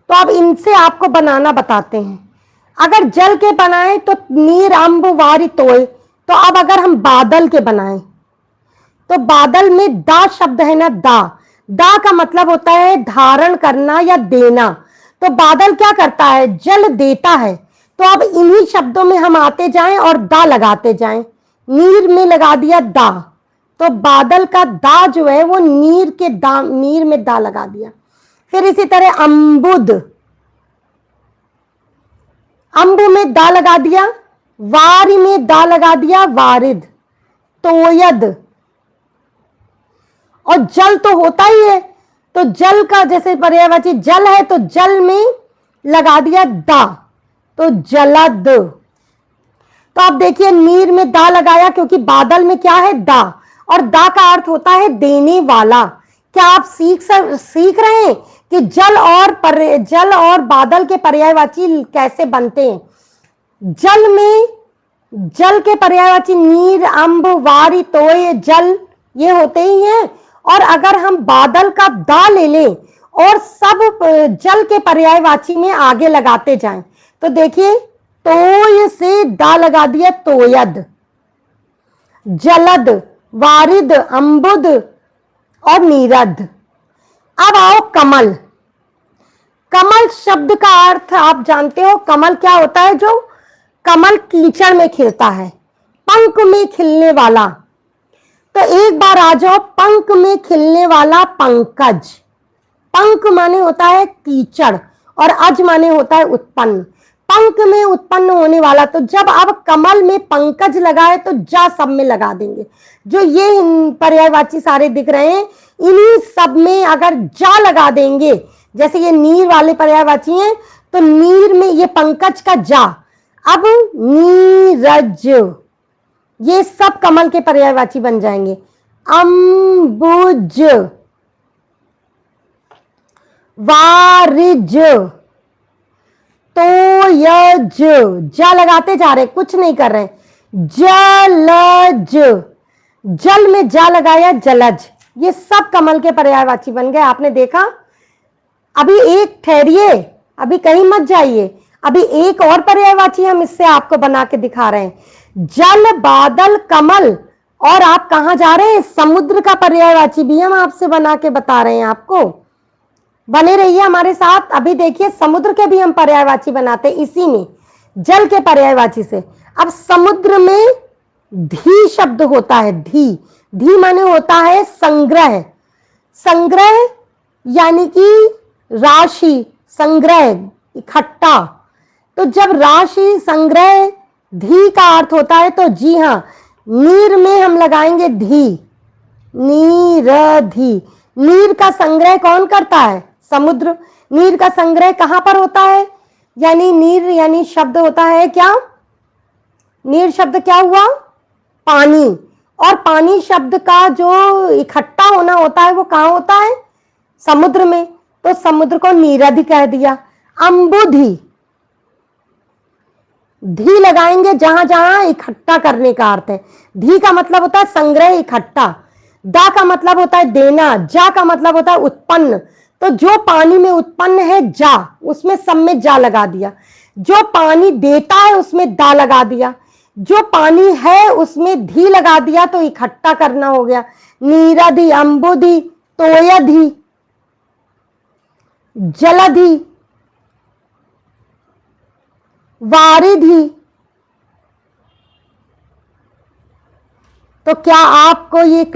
तो अब इनसे आपको बनाना बताते हैं। अगर जल के बनाए तो नीर अम्ब वारी तोय, तो अब अगर हम बादल के बनाएं तो बादल में दा शब्द है ना, दा, दा का मतलब होता है धारण करना या देना। तो बादल क्या करता है, जल देता है। तो अब इन्हीं शब्दों में हम आते जाएं और दा लगाते जाएं। नीर में लगा दिया दा, तो बादल का दा जो है वो नीर के दा, नीर में दा लगा दिया। फिर इसी तरह अम्बुद, अम्ब में दा लगा दिया, वारी में दा लगा दिया वारिद, तोयद। और जल तो होता ही है, तो जल का जैसे पर्यायवाची जल है तो जल में लगा दिया दा, तो जलद। तो आप देखिए नीर में दा लगाया क्योंकि बादल में क्या है, दा, और दा का अर्थ होता है देने वाला। क्या आप सीख रहे हैं कि जल और बादल के पर्यायवाची कैसे बनते हैं। जल में जल के पर्यायवाची नीर अम्ब वारी तोय जल ये होते ही हैं। और अगर हम बादल का दा ले लें और सब जल के पर्यायवाची में आगे लगाते जाएं तो देखिए तोय से दा लगा दिया तोयद, जलद, वारिद, अम्बुद और नीरद। अब आओ कमल। कमल शब्द का अर्थ आप जानते हो, कमल क्या होता है, जो कमल कीचड़ में खिलता है, पंख में खिलने वाला। तो एक बार आ जाओ, पंख में खिलने वाला पंकज। पंख माने होता है कीचड़ और अज माने होता है उत्पन्न। पंख में उत्पन्न होने वाला, तो जब अब कमल में पंकज लगाए तो जा सब में लगा देंगे। जो ये पर्यायवाची सारे दिख रहे हैं इन्हीं सब में अगर जा लगा देंगे, जैसे ये नीर वाले पर्यायवाची हैं तो नीर में ये पंकज का जा। अब नीरज, ये सब कमल के पर्यायवाची बन जाएंगे। अम्बुज, वारिज, तोयज, जा लगाते जा रहे, कुछ नहीं कर रहे। जलज, जल में जा लगाया जलज। ये सब कमल के पर्यायवाची बन गए, आपने देखा। अभी एक ठहरिए, अभी कहीं मत जाइए, अभी एक और पर्यायवाची हम इससे आपको बना के दिखा रहे हैं। जल, बादल, कमल, और आप कहां जा रहे हैं, समुद्र का पर्यायवाची भी हम आपसे बना के बता रहे हैं आपको। बने रहिए हमारे साथ। अभी देखिए समुद्र के भी हम पर्यायवाची बनाते हैं इसी में, जल के पर्यायवाची से। अब समुद्र में धी शब्द होता है, धी, धी माने होता है संग्रह। संग्रह यानी कि राशि, संग्रह, इकट्ठा। तो जब राशि, संग्रह, धी का अर्थ होता है तो जी हां, नीर में हम लगाएंगे धी, नीरधी। नीर का संग्रह कौन करता है, समुद्र। नीर का संग्रह कहां पर होता है, यानी नीर यानी शब्द होता है क्या, नीर शब्द क्या हुआ, पानी। और पानी शब्द का जो इकट्ठा होना होता है वो कहां होता है, समुद्र में। तो समुद्र को नीरधि कह दिया। अम्बुधि, धी लगाएंगे जहां जहां इकट्ठा करने का अर्थ है। धी का मतलब होता है संग्रह, इकट्ठा। दा का मतलब होता है देना, जा का मतलब होता है उत्पन्न। तो जो पानी में उत्पन्न है जा, उसमें सब में जा लगा दिया। जो पानी देता है उसमें दा लगा दिया। जो पानी है उसमें धी लगा दिया, तो इकट्ठा करना हो गया। नीरधि, अम्बुधि, तोयधि, जलधि, वारिधि। तो क्या आपको ये